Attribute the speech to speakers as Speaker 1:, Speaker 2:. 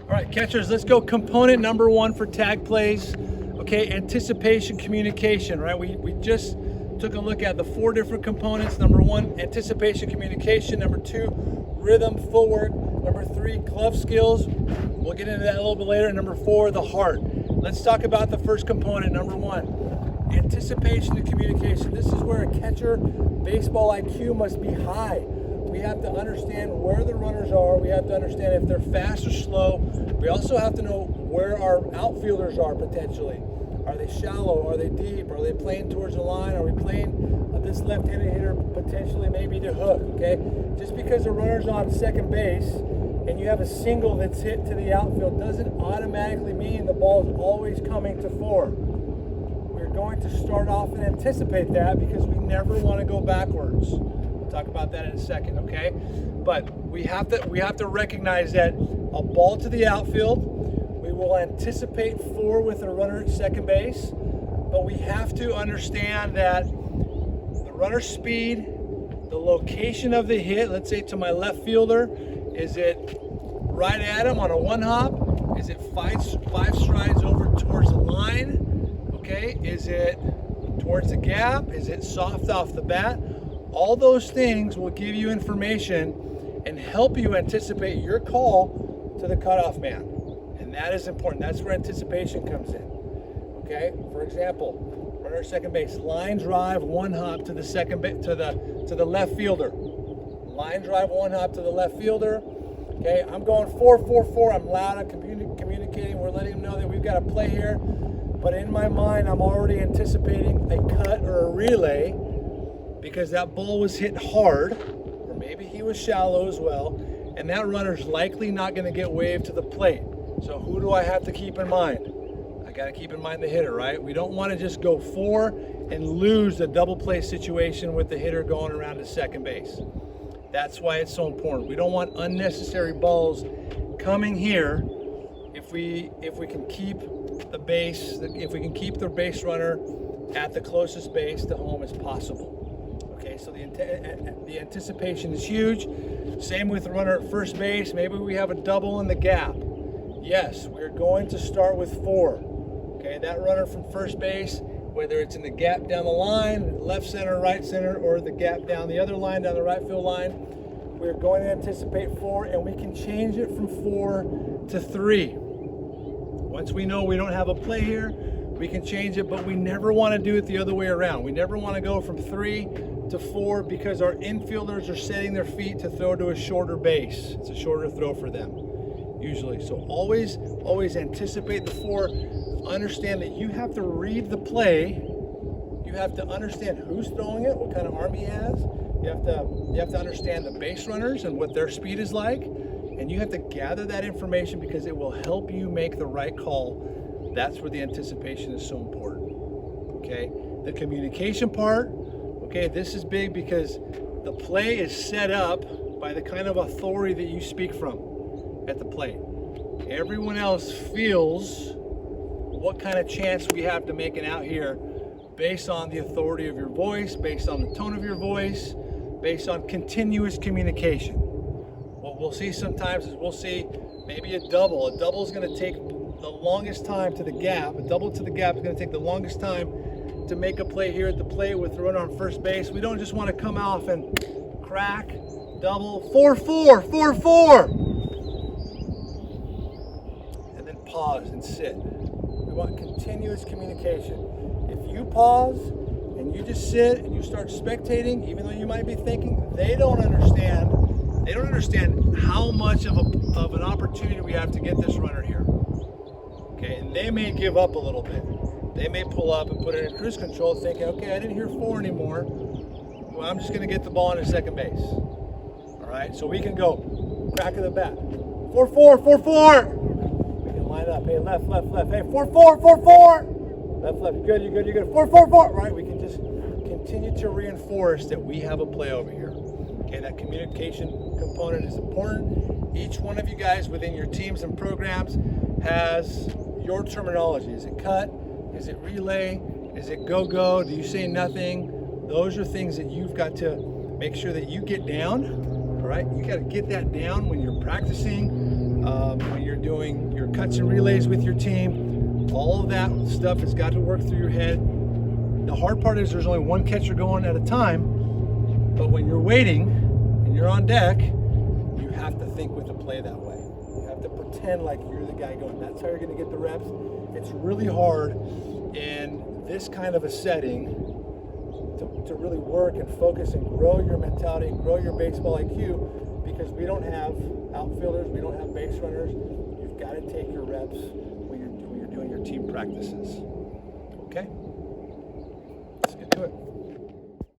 Speaker 1: All right, catchers, let's go component number one for tag plays. Okay, anticipation, communication, right? We just took a look at the 4 different components. Number 1, anticipation, communication. Number 2, rhythm, footwork. Number 3, glove skills. We'll get into that a little bit later. Number 4, the heart. Let's talk about the first component, number 1, anticipation and communication. This is where a catcher baseball IQ must be high. We have to understand where the runners are. We have to understand if they're fast or slow. We also have to know where our outfielders are potentially. Are they shallow? Are they deep? Are they playing towards the line? Are we playing this left-handed hitter potentially maybe to hook, okay? Just because the runner's on second base and you have a single that's hit to the outfield doesn't automatically mean the ball is always coming to 4. We're going to start off and anticipate that because we never want to go backwards. We'll talk about that in a second, okay? But we have to recognize that a ball to the outfield, we will anticipate 4 with a runner at second base, but we have to understand that the runner's speed, the location of the hit, let's say to my left fielder, is it right at him on a 1-hop? Is it 5 strides over towards the line? Okay, is it towards the gap? Is it soft off the bat? All those things will give you information and help you anticipate your call to the cutoff man. And that is important. That's where anticipation comes in. Okay? For example, runner at second base, line drive 1-hop to the to the left fielder. Line drive 1-hop to the left fielder. Okay, I'm going 4-4-4. I'm loud. I'm communicating. We're letting them know that we've got a play here. But in my mind, I'm already anticipating a cut or a relay because that ball was hit hard, or maybe he was shallow as well, and that runner's likely not going to get waved to the plate. So who do I have to keep in mind? I got to keep in mind the hitter, right? We don't want to just go 4 and lose the double play situation with the hitter going around to second base. That's why it's so important. We don't want unnecessary balls coming here if we can keep the base, if we can keep the base runner at the closest base to home as possible. Okay, so the anticipation is huge. Same with the runner at first base. Maybe we have a double in the gap. Yes, we're going to start with 4. Okay, that runner from first base, whether it's in the gap down the line, left center, right center, or the gap down the other line, down the right field line, we're going to anticipate 4, and we can change it from 4 to 3. Once we know we don't have a play here, we can change it, but we never want to do it the other way around. We never want to go from 3 to 4 because our infielders are setting their feet to throw to a shorter base. It's a shorter throw for them, usually. So always anticipate the 4. Understand that you have to read the play. You have to understand who's throwing it, what kind of arm he has. You have to understand the base runners and what their speed is like. And you have to gather that information because it will help you make the right call. That's where the anticipation is so important. Okay, the communication part. Okay, this is big because the play is set up by the kind of authority that you speak from at the plate. Everyone else feels what kind of chance we have to make it out here based on the authority of your voice, based on the tone of your voice, based on continuous communication. What we'll see sometimes is we'll see maybe a double. A double is going to take the longest time to the gap. A double to the gap is going to take the longest time to make a play here at the plate with the runner on first base. We don't just want to come off and crack, double, 4-4, 4-4. And then pause and sit. We want continuous communication. If you pause and you just sit and you start spectating, even though you might be thinking, they don't understand how much of an opportunity we have to get this runner here. Okay, and they may give up a little bit. They may pull up and put it in cruise control thinking, okay, I didn't hear 4 anymore. Well, I'm just going to get the ball on second base. All right, so we can go crack of the bat. 4-4, 4-4. We can line up. Hey, left, left, left. Hey, 4-4, 4-4. Left, left. You're good, you're good, you're good. 4-4-4. Right, we can just continue to reinforce that we have a play over here. Okay, that communication component is important. Each one of you guys within your teams and programs has your terminology. Is it cut? Is it relay? Is it go-go? Do you say nothing? Those are things that you've got to make sure that you get down, all right? You got to get that down when you're practicing when you're doing your cuts and relays with your team. All of that stuff has got to work through your head. The hard part is there's only one catcher going at a time, but when you're waiting and you're on deck, you have to think with the play that way. You have to pretend like you're the guy going. That's how you're going to get the reps. It's really hard in this kind of a setting to really work and focus and grow your mentality and grow your baseball IQ, because we don't have outfielders, we don't have base runners. You've got to take your reps when you're doing your team practices. Okay?